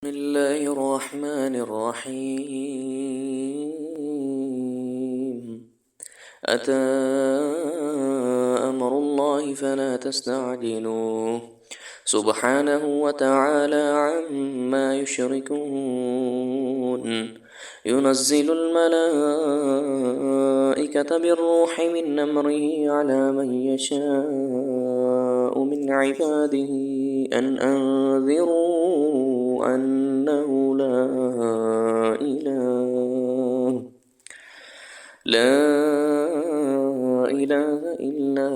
بسم الله الرحمن الرحيم. أتى أمر الله فلا تستعجلوه سبحانه وتعالى عما يشركون. ينزل الملائكة بالروح من أمره على من يشاء من عباده أن أنذروا أنه لا إله إلا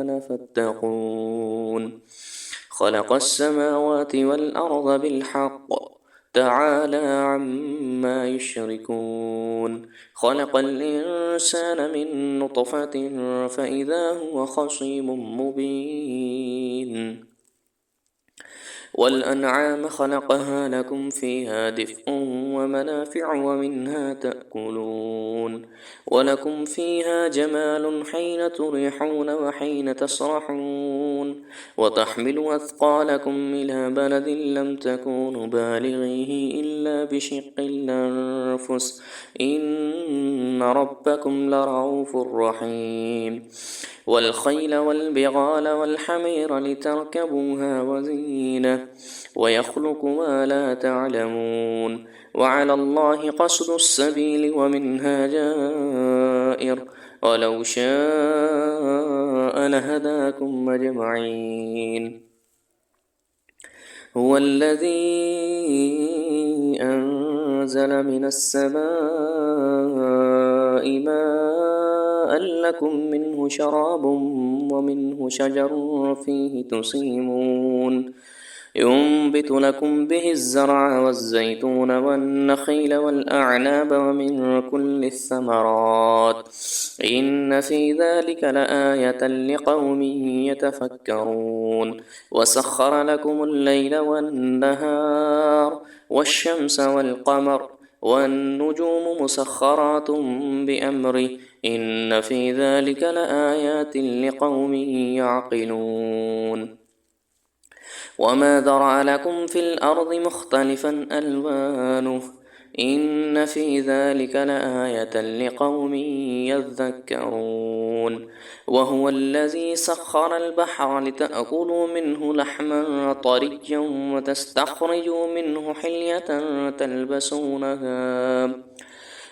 أنا فاتقون. خلق السماوات والأرض بالحق تعالى عما يشركون. خلق الإنسان من نطفة فإذا هو خصيم مبين. والأنعام خلقها لكم فيها دفء ومنافع ومنها تأكلون ولكم فيها جمال حين تريحون وحين تسرحون وتحمل أثقالكم إلى بلد لم تكونوا بالغيه إلا بشق الأنفس إن ربكم لرؤوف رحيم. والخيل والبغال والحمير لتركبوها وزينة ويخلق ما لا تعلمون وعلى الله قصد السبيل ومنها جائر ولو شاء لهداكم أجمعين. هو الذي أنزل من السماء ماء لكم منه شراب ومنه شجر فيه تسيمون. ينبت لكم به الزرع والزيتون والنخيل والأعناب ومن كل الثمرات إن في ذلك لآية لقوم يتفكرون. وسخر لكم الليل والنهار والشمس والقمر والنجوم مسخرات بأمره إن في ذلك لآيات لقوم يعقلون. وما ذرأ لكم في الأرض مختلفا ألوانه إن في ذلك لآية لقوم يذكرون. وهو الذي سخر البحر لتأكلوا منه لحما طريا وتستخرجوا منه حلية تلبسونها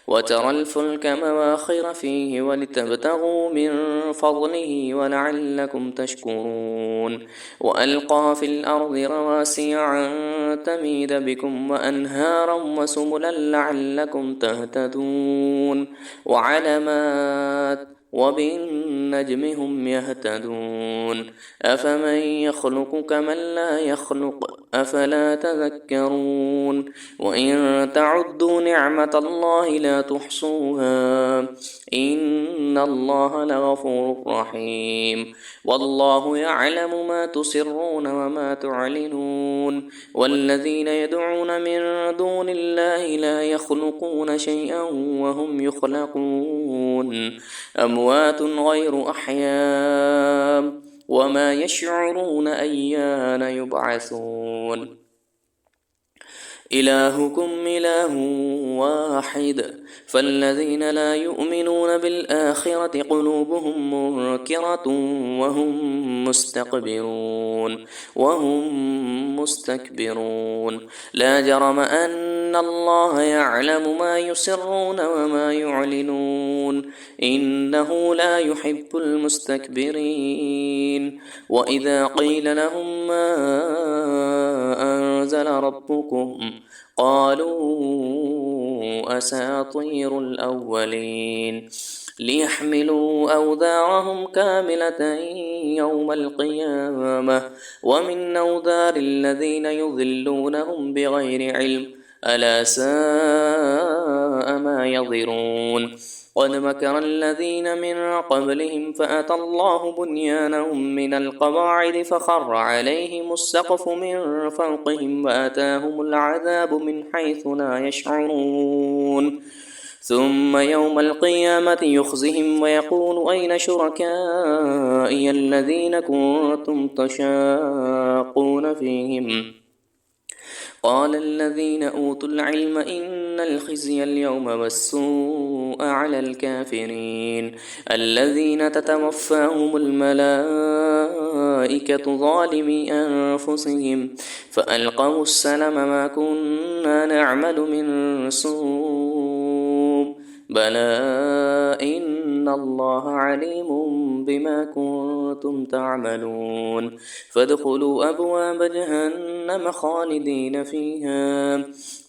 وترى الفلك مواخر فيه ولتبتغوا من فضله ولعلكم تشكرون. وألقى في الأرض رواسي أن تميد بكم وأنهارا وسبلا لعلكم تهتدون وعلامات وبالنجم هم يهتدون. أفمن يخلق كمن لا يخلق أفلا تذكرون. وإن تعدوا نعمة الله لا تحصوها إن الله لغفور رحيم. والله يعلم ما تسرون وما تعلنون. والذين يدعون من دون الله لا يخلقون شيئا وهم يخلقون أموات غير أحياء وما يشعرون أيان يبعثون. إلهكم إله واحد فالذين لا يؤمنون بالآخرة قلوبهم منكرة وهم مستكبرون. لا جرم أن الله يعلم ما يسرون وما يعلنون إنه لا يحب المستكبرين. وإذا قيل لهم ما أنزل ربكم قالوا أساطير الأولين ليحملوا أوزارهم كاملة يوم القيامة ومن أوزار الذين يضلونهم بغير علم ألا ساء ما يضرون. قد مكر الذين من قبلهم فأتى الله بنيانهم من القواعد فخر عليهم السقف من فوقهم وأتاهم العذاب من حيث لا يشعرون. ثم يوم القيامة يخزهم ويقول أين شركائي الذين كنتم تشاقون فيهم قال الذين أوتوا العلم إن الخزي اليوم والسوء على الكافرين الذين تتوفاهم الملائكة ظالمي أنفسهم فألقوا السلم ما كنا نعمل من سوء بلى إن الله عليم بما كنتم تعملون فادخلوا أبواب جهنم خالدين فيها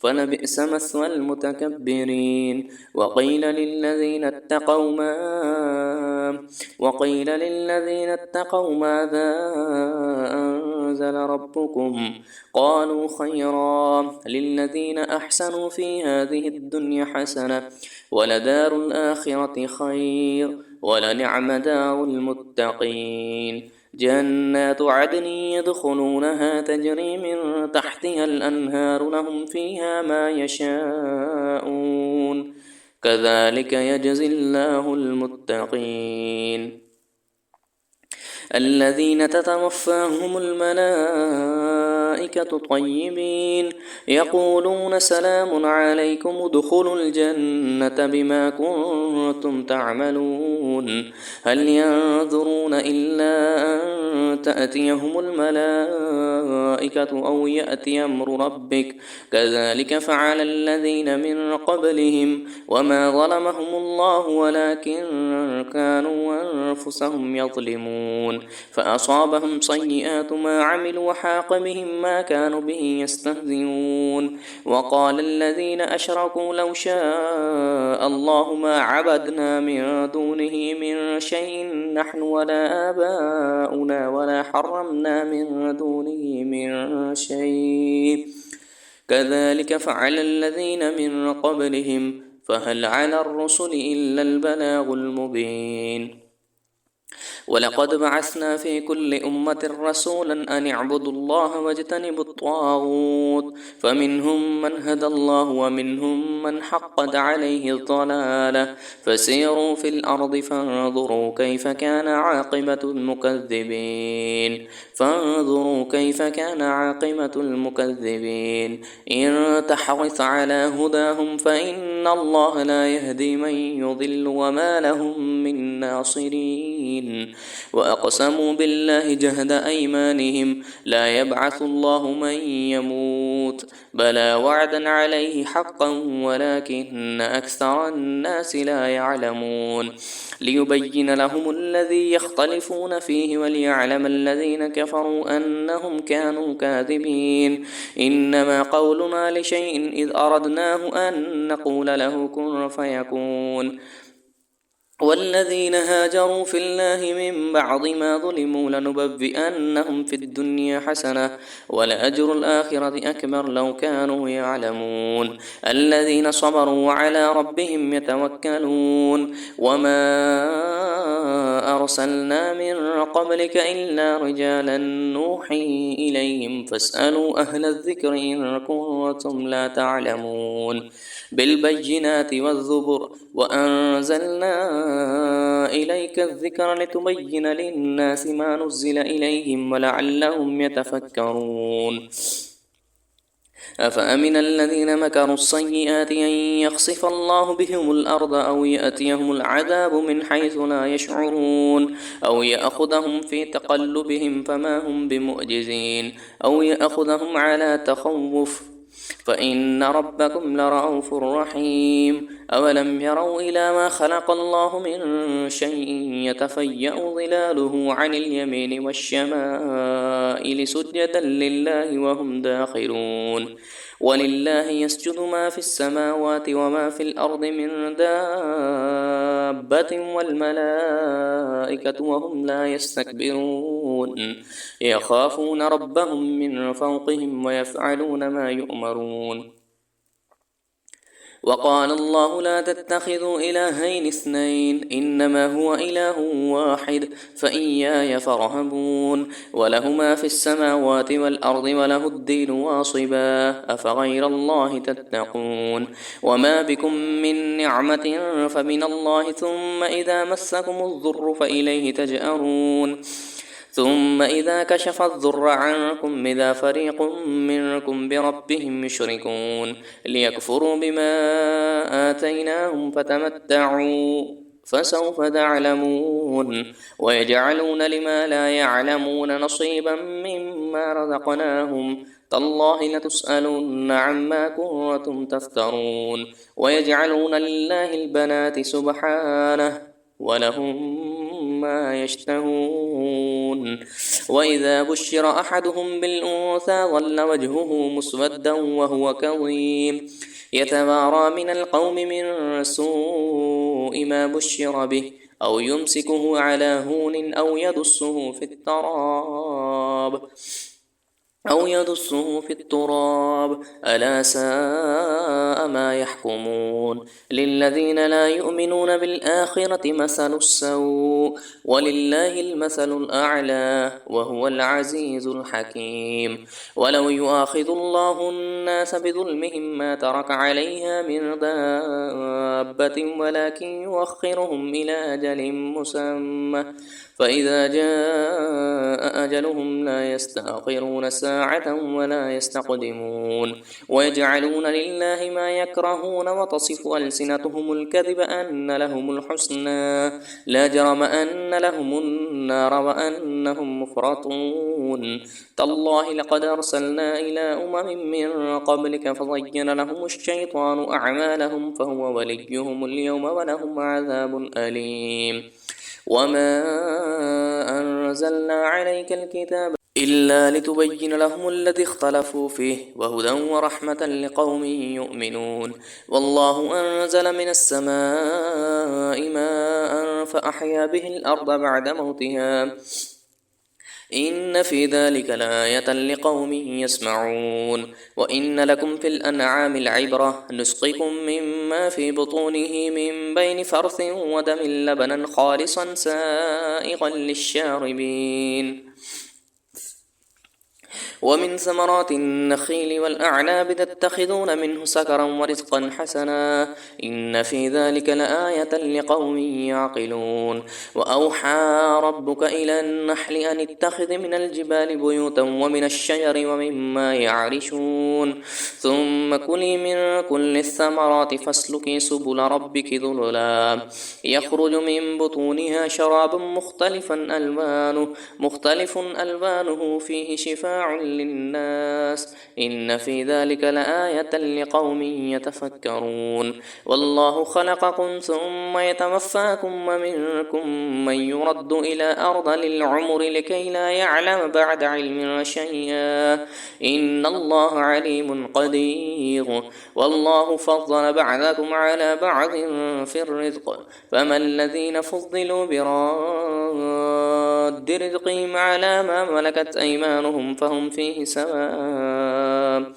فلبئس مثوى المتكبرين وقيل للذين اتقوا ماذا أنزل ربكم قالوا خيرا للذين أحسنوا في هذه الدنيا حسنة ولدار الآخرة خير ولنعم دار المتقين جنات عدن يدخلونها تجري من تحتها الأنهار لهم فيها ما يشاءون كذلك يجزي الله المتقين الذين تتوفاهم الملائكة طيبين يقولون سلام عليكم ادخلوا الجنة بما كنتم تعملون هل ينظرون إلا أن تأتيهم الملائكة أو يأتي أمر ربك كذلك فعل الذين من قبلهم وما ظلمهم الله ولكن كانوا أنفسهم يظلمون فأصابهم سيئات ما عملوا وحاق بهم ما كانوا به يستهزئون وقال الذين أشركوا لو شاء الله ما عبدنا من دونه من شيء نحن ولا آباؤنا ولا حرمنا من دونه من شيء كذلك فعل الذين من قبلهم فهل على الرسل إلا البلاغ المبين ولقد بعثنا في كل أمة رسولا أن اعبدوا الله واجتنبوا الطاغوت فمنهم من هدى الله ومنهم من حقت عليه الضلالة فسيروا في الأرض فانظروا كيف كان عاقبة المكذبين إن تحرص على هداهم فإن الله لا يهدي من يضل وما لهم من ناصرين وأقسموا بالله جهد أيمانهم لا يبعث الله من يموت بلى وعدا عليه حقا ولكن أكثر الناس لا يعلمون ليبين لهم الذي يختلفون فيه وليعلم الذين كفروا أنهم كانوا كاذبين إنما قولنا لشيء إذ أردناه أن نقول له كن فيكون والذين هاجروا في الله من بعض ما ظلموا لنبوئنهم في الدنيا حسنة ولأجر الآخرة أكبر لو كانوا يعلمون الذين صبروا وعلى ربهم يتوكلون وما أرسلنا من قبلك إلا رجالا نوحي إليهم فاسألوا أهل الذكر إن كنتم لا تعلمون بالبينات والزبر وأنزلنا إليك الذكر لتبين للناس ما نزل إليهم ولعلهم يتفكرون أفأمن الذين مكروا السيئات أن يخسف الله بهم الأرض أو يأتيهم العذاب من حيث لا يشعرون أو يأخذهم في تقلبهم فما هم بمعجزين أو يأخذهم على تخوف فإن ربكم لرؤوف رحيم أولم يروا إلى ما خلق الله من شيء يتفيأ ظلاله عن اليمين والشمائل سجدا لله وهم داخرون ولله يسجد ما في السماوات وما في الأرض من دابة والملائكة وهم لا يستكبرون يخافون ربهم من فوقهم ويفعلون ما يؤمرون وقال الله لا تتخذوا إلهين اثنين إنما هو إله واحد فإياي فارهبون وله ما في السماوات والأرض وله الدين واصبا أفغير الله تتقون وما بكم من نعمة فمن الله ثم إذا مسكم الضر فإليه تجأرون ثم إذا كشف الضر عنكم إذا فريق منكم بربهم يشركون ليكفروا بما آتيناهم فتمتعوا فسوف تعلمون ويجعلون لما لا يعلمون نصيبا مما رزقناهم تالله لتسألن عما كنتم تفترون ويجعلون لله البنات سبحانه ولهم ما يشتهون وإذا بشر أحدهم بالأنثى ظل وجهه مسودا وهو كظيم يتوارى من القوم من سوء ما بشر به أو يمسكه على هون أو يدسه في التراب ألا ساء ما يحكمون للذين لا يؤمنون بالآخرة مثل السوء ولله المثل الأعلى وهو العزيز الحكيم ولو يؤاخذ الله الناس بظلمهم ما ترك عليها من دابة ولكن يؤخرهم إلى أجل مسمى فإذا جاء أجلهم لا يستأخرون ساعة ولا يستقدمون ويجعلون لله ما يكرهون وتصف ألسنتهم الكذب أن لهم الحسنى لا جرم أن لهم النار وأنهم مفرطون تالله لقد أرسلنا إلى أمم من قبلك فزين لهم الشيطان أعمالهم فهو وليهم اليوم ولهم عذاب أليم وما أنزلنا عليك الكتاب إلا لتبين لهم الذي اختلفوا فيه وهدى ورحمة لقوم يؤمنون والله أنزل من السماء ماء فأحيا به الأرض بعد موتها إن في ذلك لآية لقوم يسمعون وإن لكم في الأنعام العبرة نسقيكم مما في بطونه من بين فرث ودم لبنا خالصا سائغا للشاربين ومن ثمرات النخيل والأعناب تتخذون منه سكرا ورزقا حسنا إن في ذلك لآية لقوم يعقلون وأوحى ربك إلى النحل أن اتخذ من الجبال بيوتا ومن الشجر ومما يعرشون ثم كلي من كل الثمرات فاسلكي سبل ربك ذللا يخرج من بطونها شراب مختلف ألوانه فيه شفاء للناس إن في ذلك لآية لقوم يتفكرون والله خلقكم ثم يتوفاكم ومنكم من يرد إلى أرض للعمر لكي لا يعلم بعد علم شيئا إن الله عليم قدير والله فضل بعضكم على بعض في الرزق فما الذين فضلوا براد رزقهم على ما ملكت أيمانهم فهم فيه سواء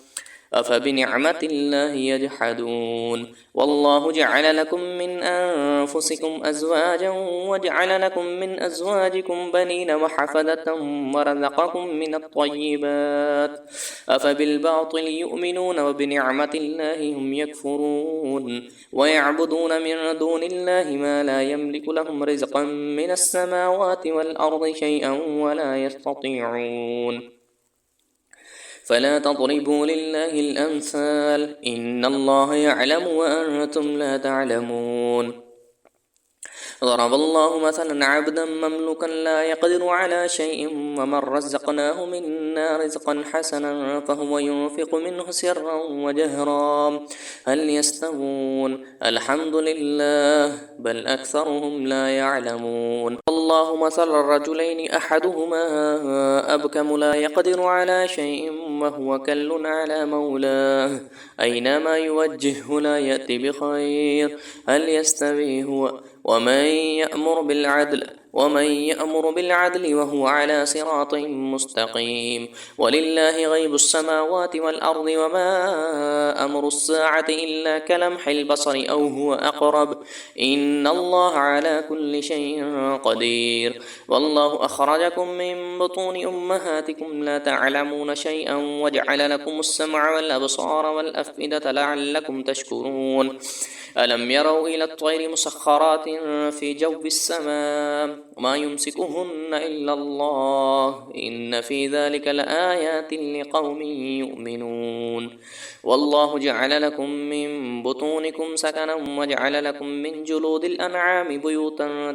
أفبنعمة الله يجحدون والله جعل لكم من أنفسكم أزواجا وجعل لكم من أزواجكم بنين وحفدة ورزقكم من الطيبات أفبالباطل يؤمنون وبنعمة الله هم يكفرون ويعبدون من دون الله ما لا يملك لهم رزقا من السماوات والأرض شيئا ولا يستطيعون فلا تضربوا لله الأمثال إن الله يعلم وأنتم لا تعلمون ضرب الله مثلا عبدا مملوكا لا يقدر على شيء ومن رزقناه منا رزقا حسنا فهو ينفق منه سرا وجهرا هل يستوون الحمد لله بل أكثرهم لا يعلمون الله مثل الرجلين أحدهما أبكم لا يقدر على شيء وهو كل على مولاه أينما يوجهه لا يأتي بخير هل يستوي هو ومن يأمر بالعدل وهو على صراط مستقيم ولله غيب السماوات والأرض وما أمر الساعة إلا كلمح البصر أو هو أقرب إن الله على كل شيء قدير والله أخرجكم من بطون أمهاتكم لا تعلمون شيئا وجعل لكم السمع والأبصار والأفئدة لعلكم تشكرون ألم يروا إلى الطير مسخرات في جو السماء ما يمسكهن إلا الله إن في ذلك لآيات لقوم يؤمنون والله جعل لكم من بطونكم سكنا وجعل لكم من جلود الأنعام بيوتا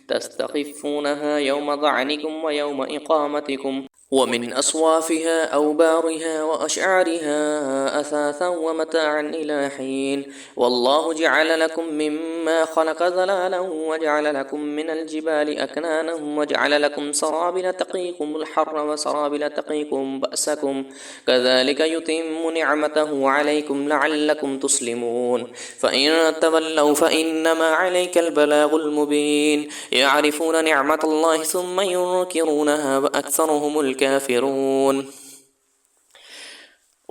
تستخفونها يوم ظعنكم ويوم إقامتكم ومن أصوافها أوبارها وأشعارها أثاثا ومتاعا إلى حين والله جعل لكم مما خلق ظلالا وجعل لكم من الجبال أكنانا وجعل لكم سرابل تقيكم الحر وسرابل تقيكم بأسكم كذلك يتم نعمته عليكم لعلكم تسلمون فإن تولوا فإنما عليك البلاغ المبين يعرفون نعمة الله ثم ينكرونها وأكثرهم الكافرون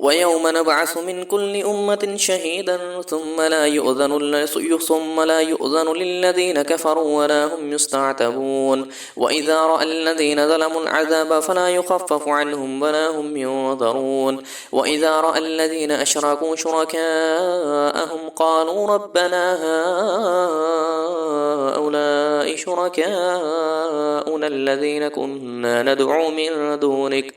ويوم نبعث من كل أمة شهيدا ثم لا يؤذن للذين كفروا ولا هم يستعتبون وإذا رأى الذين ظلموا العذاب فلا يخفف عنهم ولا هم ينظرون وإذا رأى الذين أشركوا شركاءهم قالوا ربنا هؤلاء شركاؤنا الذين كنا ندعو من دونك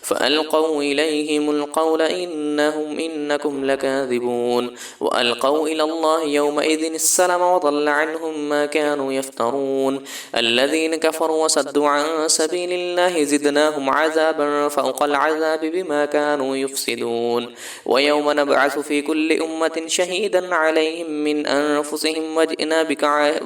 فألقوا إليهم القول إنكم لكاذبون وألقوا إلى الله يومئذ السلم وضل عنهم ما كانوا يفترون الذين كفروا وصدوا عن سبيل الله زدناهم عذابا فوق العذاب بما كانوا يفسدون ويوم نبعث في كل أمة شهيدا عليهم من أنفسهم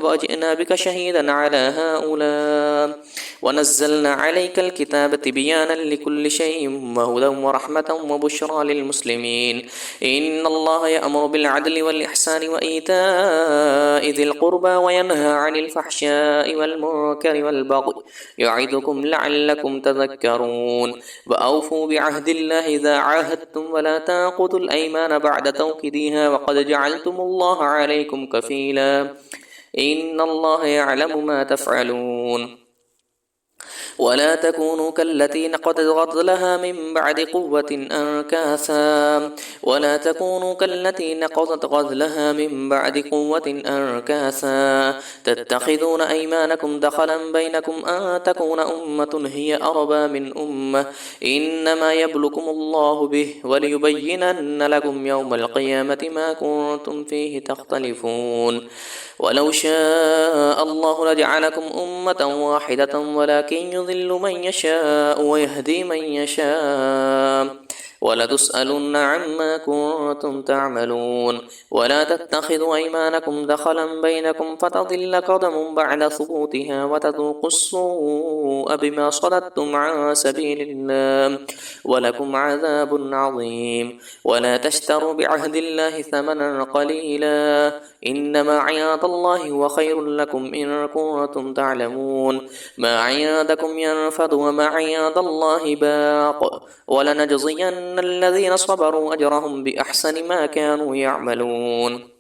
وجئنا بك شهيدا على هؤلاء ونزلنا عليك الكتاب تبيانا لكل شيء وهدى ورحمة وبشرى للمسلمين إن الله يأمر بالعدل والإحسان وإيتاء ذي القربى وينهى عن الفحشاء والمنكر والبغي يعظكم لعلكم تذكرون وأوفوا بعهد الله إذا عاهدتم ولا تنقضوا الأيمان بعد توكيدها وقد جعلتم الله عليكم كفيلا إن الله يعلم ما تفعلون ولا تكونوا كالتي نقضت غزلها من بعد قوة أنكاثا تتخذون أيمانكم دخلا بينكم أن تكون أمة هي أربى من أمة إنما يبلكم الله به وليبينن لكم يوم القيامة ما كنتم فيه تختلفون ولو شاء الله لجعلكم أمة واحدة ولكن يضل من يشاء ويهدي من يشاء ولتسألن عما كنتم تعملون ولا تتخذوا أيمانكم دخلا بينكم فتضل قدم بعد ثبوتها وتذوقوا السوء بما صددتم عن سبيل الله ولكم عذاب عظيم ولا تشتروا بعهد الله ثمنا قليلا إنما عند الله هو خير لكم إن كنتم تعلمون ما عندكم ينفد وما عند الله باق ولنجزين الذين صبروا أجرهم بأحسن ما كانوا يعملون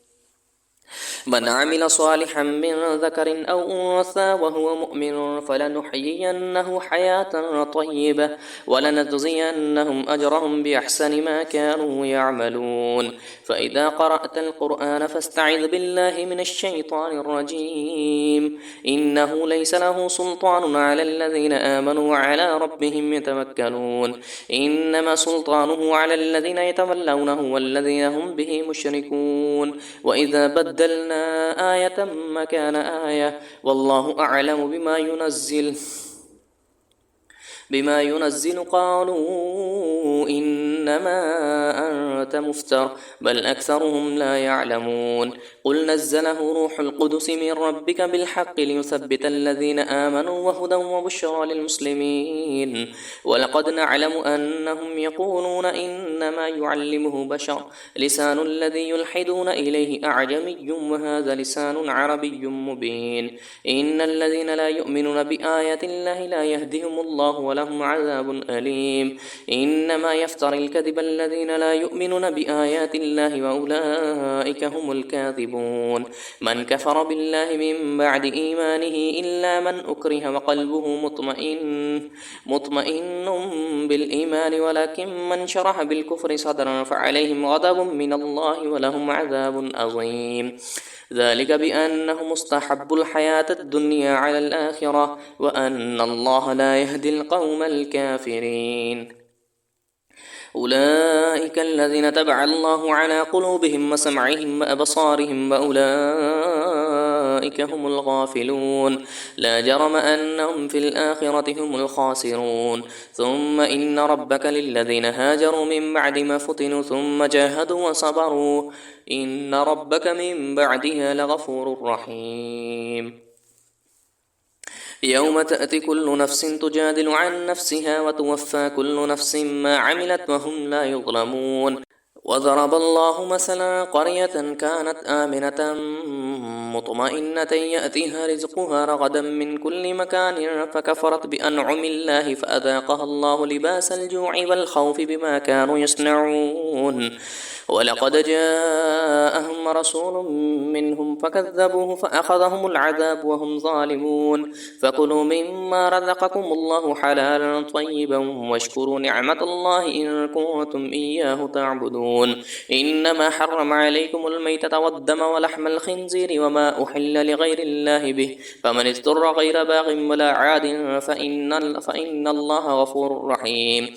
من عمل صالحا من ذكر أو أنثى وهو مؤمن فلنحيينه حياة طيبة ولنجزينهم أجرهم بأحسن ما كانوا يعملون فإذا قرأت القرآن فاستعذ بالله من الشيطان الرجيم إنه ليس له سلطان على الذين آمنوا وعلى ربهم يتوكلون إنما سلطانه على الذين يتولونه والذين هم به مشركون وإذا بدلنا آية مكان آية والله أعلم بما ينزل قالوا إنما أنت مفتر بل أكثرهم لا يعلمون قل نزله روح القدس من ربك بالحق ليثبت الذين آمنوا وهدى وبشرى للمسلمين ولقد نعلم أنهم يقولون إنما يعلمه بشر لسان الذي يلحدون إليه أعجمي وهذا لسان عربي مبين إن الذين لا يؤمنون بآيات الله لا يهدهم الله ولهم عذاب أليم إنما يفتري الكذب الذين لا يؤمنون بآيات الله وأولئك هم الكاذبون يختلفون من كفر بالله من بعد إيمانه إلا من أكره وقلبه مطمئن بالإيمان ولكن من شرح بالكفر صدرا فعليهم غضب من الله ولهم عذاب عظيم ذلك بأنهم استحبوا الحياة الدنيا على الآخرة وأن الله لا يهدي القوم الكافرين أولئك الذين تبع الله على قلوبهم وسمعهم وأبصارهم وأولئك هم الغافلون لا جرم أنهم في الآخرة هم الخاسرون ثم إن ربك للذين هاجروا من بعد ما فتنوا ثم جاهدوا وصبروا إن ربك من بعدها لغفور رحيم يوم تأتي كل نفس تجادل عن نفسها وتوفى كل نفس ما عملت وهم لا يظلمون وضرب الله مثلا قرية كانت آمنة مطمئنة يأتيها رزقها رغدا من كل مكان فكفرت بأنعم الله فأذاقها الله لباس الجوع والخوف بما كانوا يصنعون ولقد جاءهم رسول منهم فكذبوه فأخذهم العذاب وهم ظالمون فكلوا مما رزقكم الله حلالا طيبا واشكروا نعمة الله إن كنتم إياه تعبدون إنما حرم عليكم الميتة والدم ولحم الخنزير وما أحل لغير الله به فمن اضطر غير باغ ولا عاد فإن الله غفور رحيم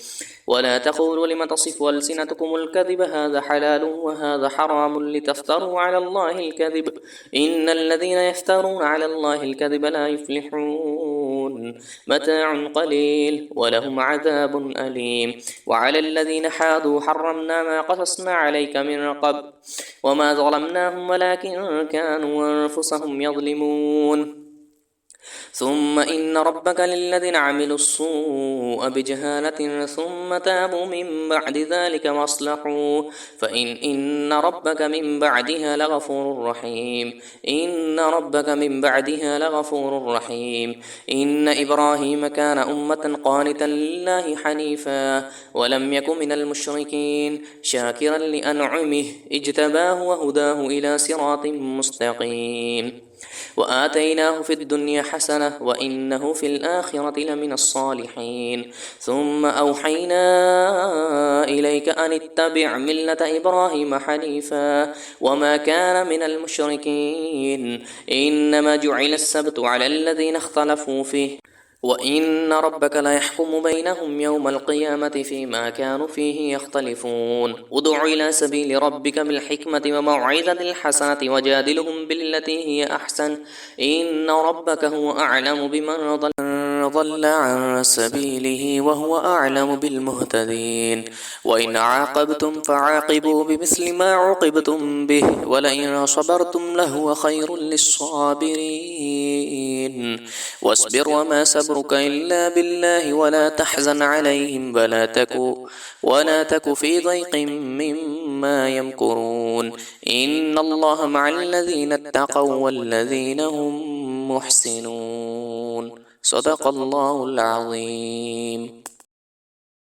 ولا تقولوا لم تصف ألسنتكم الكذب هذا حلال وهذا حرام لتفتروا على الله الكذب إن الذين يفترون على الله الكذب لا يفلحون متاع قليل ولهم عذاب أليم وعلى الذين حادوا حرمنا ما قصصنا عليك من قبل وما ظلمناهم ولكن كانوا أنفسهم يظلمون ثم إن ربك للذين عملوا السوء بجهالة ثم تابوا من بعد ذلك واصلحوا فإن ربك من بعدها لغفور رحيم إن ربك من بعدها لغفور رحيم إن إبراهيم كان أمة قانتا لله حنيفا ولم يك من المشركين شاكرا لأنعمه اجتباه وهداه إلى صراط مستقيم وآتيناه في الدنيا حسنة وإنه في الآخرة لمن الصالحين ثم أوحينا إليك أن اتبع ملة إبراهيم حنيفا وما كان من المشركين إنما جعل السبت على الذين اختلفوا فيه وإن ربك لا يحكم بينهم يوم القيامة فيما كانوا فيه يختلفون ادع إلى سبيل ربك بالحكمة وموعظة الحسنة وجادلهم بالتي هي أحسن إن ربك هو أعلم بمن ضل عن سبيله وهو أعلم بالمهتدين وإن عاقبتم فعاقبوا بمثل ما عوقبتم به ولئن صبرتم لهو خير للصابرين واصبر وما صبرك إلا بالله ولا تحزن عليهم ولا تك في ضيق مما يمكرون إن الله مع الذين اتقوا والذين هم محسنون صدق الله العظيم.